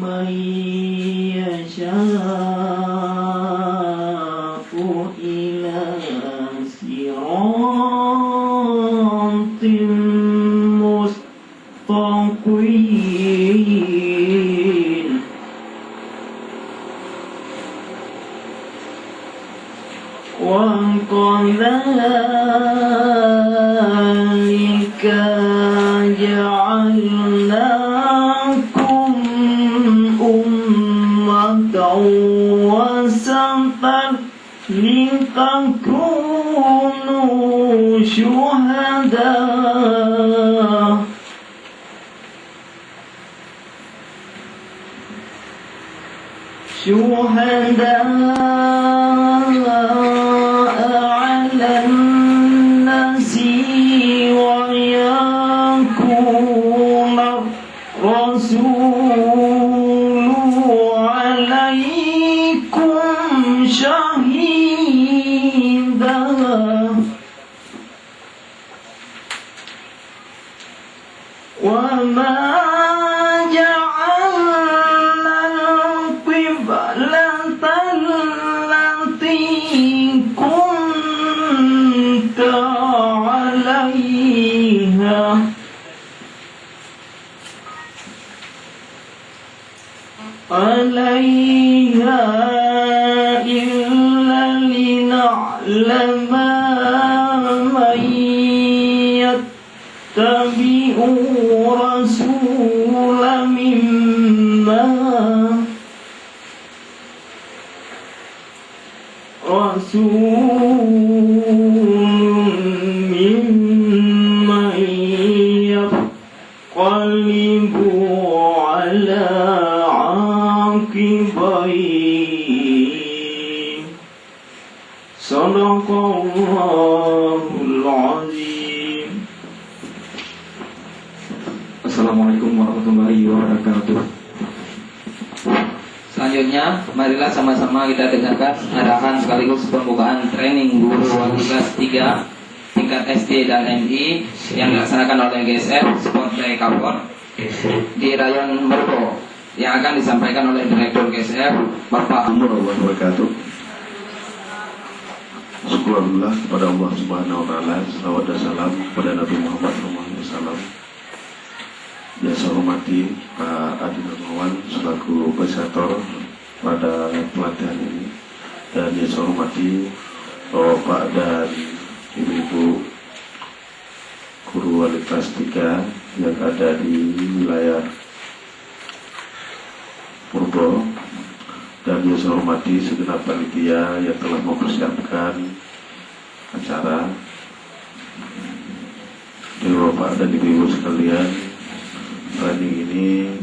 من يشاء إلى صراط مستقيم وكذلك جعلناكم أمة وسطا لتكونوا شهداء على الناس ويكون الرسول عليكم شهيدا وما جعلنا القبلة التي كنت عليها إلا لنعلم من يتبع رسول ممن ينقلب على عاقبيه صدق الله العظيم. Assalamualaikum warahmatullahi wabarakatuh. Selanjutnya, marilah sama-sama kita dengarkan arahan sekaligus pembukaan training guru wali kelas 3 tingkat SD dan MI yang dilaksanakan oleh GSF Sport Day Kapor di Rayon Merko yang akan disampaikan oleh Direktur GSF Bapak Assalamualaikum warahmatullahi wabarakatuh. Syukurlah kepada Allah Subhanahu wa taala, salawat dan salam kepada Nabi Muhammad SAW. Yang saya hormati Pak Adi Nurmawan selaku fasilitator pada pelatihan ini, dan yang saya hormati Bapak dan Ibu-ibu guru wali kelas 3 yang ada di wilayah Purbo, dan yang saya hormati segenap panitia yang telah mempersiapkan acara. Bapak dan Ibu-ibu sekalian, training ini